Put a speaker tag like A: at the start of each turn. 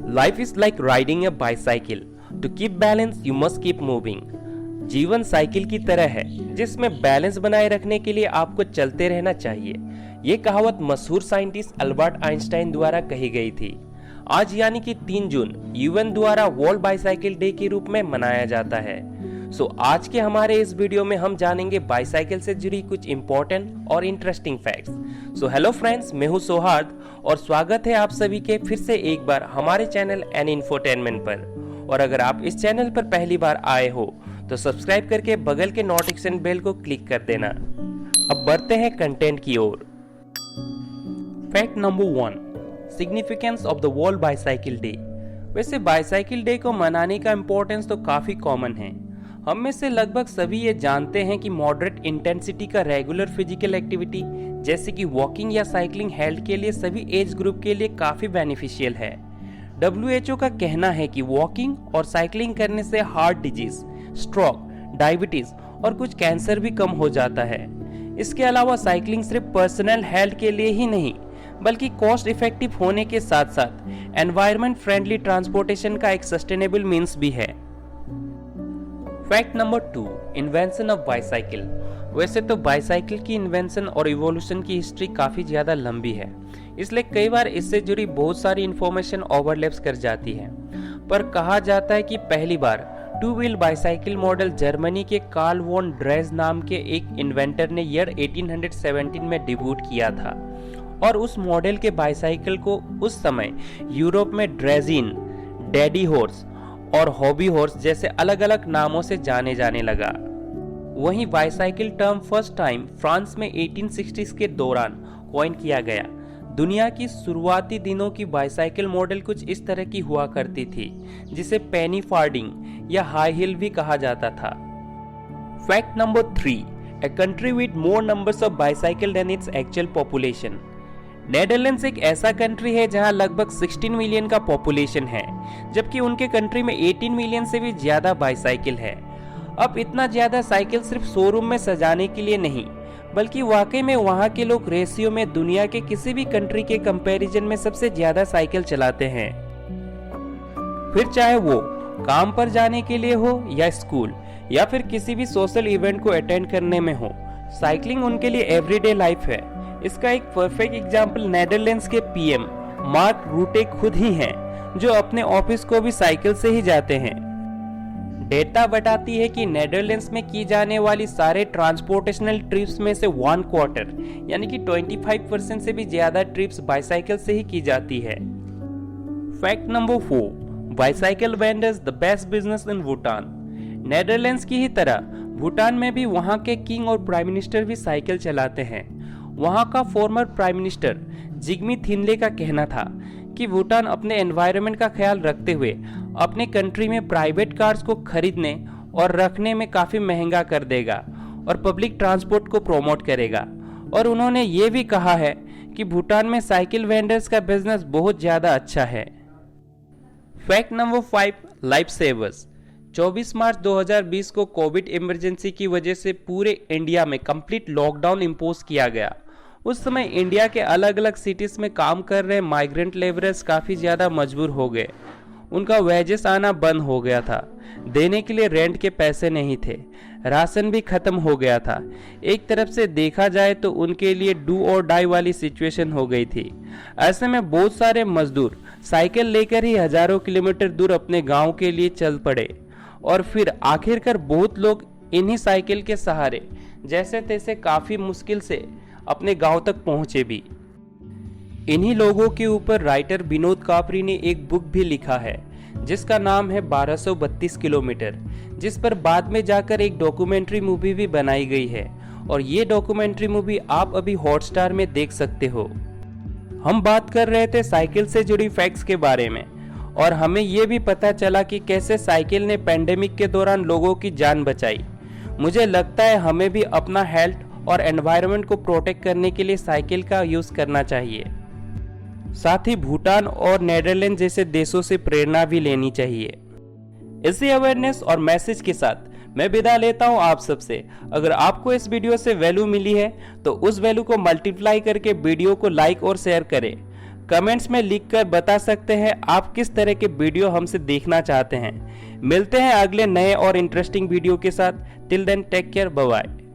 A: Life is like riding a bicycle. To keep balance, you must keep moving. जीवन cycle की तरह है जिसमें बैलेंस बनाए रखने के लिए आपको चलते रहना चाहिए। ये कहावत मशहूर साइंटिस्ट अल्बर्ट आइंस्टाइन द्वारा कही गई थी। आज यानी कि 3 जून यूएन द्वारा वर्ल्ड बाइसाइकिल डे के रूप में मनाया जाता है। आज के हमारे इस वीडियो में हम जानेंगे बाइसाइकिल से जुड़ी कुछ इंपॉर्टेंट और इंटरेस्टिंग फैक्ट्स। हेलो फ्रेंड्स, मैं हूं सौहार्द और स्वागत है आप सभी के फिर से एक बार हमारे चैनल एन इंफोटेनमेंट पर। और अगर आप इस चैनल पर पहली बार आए हो तो सब्सक्राइब करके बगल के नोटिफिकेशन बेल को क्लिक कर देना। अब बढ़ते हैं कंटेंट की ओर। Fact number 1, significance of the world bicycle day. वैसे बाइसाइकिल डे को मनाने का इम्पोर्टेंस तो काफी कॉमन है। हम में से लगभग सभी ये जानते हैं कि मॉडरेट इंटेंसिटी का रेगुलर फिजिकल एक्टिविटी जैसे कि वॉकिंग या साइकिलिंग हेल्थ के लिए सभी एज ग्रुप के लिए काफी बेनिफिशियल है। WHO का कहना है कि वॉकिंग और साइकिलिंग करने से हार्ट डिजीज, स्ट्रोक, डायबिटीज और कुछ कैंसर भी कम हो जाता है। इसके अलावा साइकिलिंग सिर्फ पर्सनल हेल्थ के लिए ही नहीं बल्कि कॉस्ट इफेक्टिव होने के साथ साथ एनवायरनमेंट फ्रेंडली ट्रांसपोर्टेशन का एक सस्टेनेबल मींस भी है। Fact number 2, invention of bicycle. वैसे तो बाइसाइकिल की इन्वेंशन और इवोल्यूशन की हिस्ट्री काफी ज्यादा लंबी है, इसलिए कई बार इससे जुड़ी बहुत सारी इंफॉर्मेशन ओवरलैप्स कर जाती है। पर कहा जाता है कि पहली बार 2 व्हील बाइसाइकिल मॉडल जर्मनी के कार्ल वॉन ड्रेज नाम के एक इन्वेंटर ने ईयर 1817 में डिब्यूट किया था और उस मॉडल के बाइसाइकिल को उस समय यूरोप में ड्रेजिन, डैडी हॉर्स और हॉबी हॉर्स जैसे अलग अलग नामों से जाने जाने लगा। वहीं bicycle term first time France में 1860s के दौरान कॉइन किया गया। दुनिया की शुरुआती दिनों की बाइसाइकिल मॉडल कुछ इस तरह की हुआ करती थी जिसे पेनी फार्डिंग या हाई हिल भी कहा जाता था। Fact number 3, a country with more numbers of bicycle than its actual population. Netherlands एक ऐसा कंट्री है जहां लगभग 16 मिलियन का पॉपुलेशन है, जबकि उनके कंट्री में 18 मिलियन से भी ज्यादा बाइसाइकिल है। अब इतना ज्यादा साइकिल सिर्फ शोरूम में सजाने के लिए नहीं बल्कि वाकई में वहां के लोग रेशियो में दुनिया के किसी भी कंट्री के कंपैरिजन में सबसे ज्यादा साइकिल चलाते हैं। फिर चाहे वो काम पर जाने के लिए हो या स्कूल या फिर किसी भी सोशल इवेंट को अटेंड करने में हो, साइकिलिंग उनके लिए एवरीडे लाइफ है। इसका एक परफेक्ट एग्जाम्पल नेदरलैंड्स के पीएम मार्क रूटे खुद ही हैं, जो अपने ऑफिस को भी साइकिल से ही जाते हैं। डेटा बताती है कि नेदरलैंड्स में की जाने वाली सारे ट्रांसपोर्टेशनल ट्रिप्स में से 1/4 यानी कि 25% से भी ज्यादा ट्रिप्स बाइसाइकिल से ही की जाती है। Fact number 4, bicycle vendors the best business in Bhutan. Netherlands की ही तरह भूटान में भी वहां के किंग और प्राइम मिनिस्टर भी साइकिल चलाते हैं। वहां का former prime minister Jigme Thinley का कहना था कि भूटान अपने एनवायरनमेंट का ख्याल रखते हुए अपने कंट्री में प्राइवेट कार्स को खरीदने और रखने में काफी महंगा कर देगा और पब्लिक ट्रांसपोर्ट को प्रमोट करेगा। और उन्होंने ये भी कहा है कि भूटान में साइकिल वेंडर्स का बिजनेस बहुत ज्यादा अच्छा है। Fact number 5, life savers. 24 March 2020 को कोविड इमरजेंसी की वजह से पूरे इंडिया में कंप्लीट लॉकडाउन इम्पोज किया गया। उस समय इंडिया के अलग अलग सिटीज में काम कर रहे माइग्रेंट लेबरर्स काफी ज्यादा मजबूर हो गए। उनका वेजेस आना बंद हो गया था, देने के लिए रेंट के पैसे नहीं थे, राशन भी खत्म हो गया था। एक तरफ से देखा जाए तो उनके लिए डू और डाई वाली सिचुएशन हो गई थी। ऐसे में बहुत सारे मजदूर साइकिल लेकर ही हजारों किलोमीटर दूर अपने गांव के लिए चल पड़े और फिर आखिरकार बहुत लोग इन्हीं साइकिल के सहारे जैसे तैसे काफी मुश्किल से अपने गांव तक पहुंचे भी। इन्हीं लोगों के ऊपर राइटर विनोद कापरी ने एक बुक भी लिखा है जिसका नाम है 1232 किलोमीटर, जिस पर बाद में जाकर एक डॉक्यूमेंट्री मूवी भी बनाई गई है और ये डॉक्यूमेंट्री मूवी आप अभी हॉटस्टार में देख सकते हो। हम बात कर रहे थे साइकिल से जुड़ी फैक्ट्स के बारे में और हमें ये भी पता चला कि कैसे साइकिल ने पेंडेमिक के दौरान लोगों की जान बचाई। मुझे लगता है हमें भी अपना हेल्थ और एनवायरनमेंट को प्रोटेक्ट करने के लिए साइकिल का यूज करना चाहिए। साथ ही भूटान और नेदरलैंड जैसे देशों से प्रेरणा भी लेनी चाहिए। इसी अवेयरनेस और मैसेज के साथ मैं विदा लेता हूं आप सबसे। अगर आपको इस वीडियो से वैल्यू मिली है तो उस वैल्यू को मल्टीप्लाई करके वीडियो को लाइक और शेयर करें
B: कमेंट्स में लिखकर बता सकते हैं आप किस तरह के वीडियो हमसे देखना चाहते हैं। मिलते हैं अगले नए और इंटरेस्टिंग वीडियो के साथ। Till then take care, bye bye.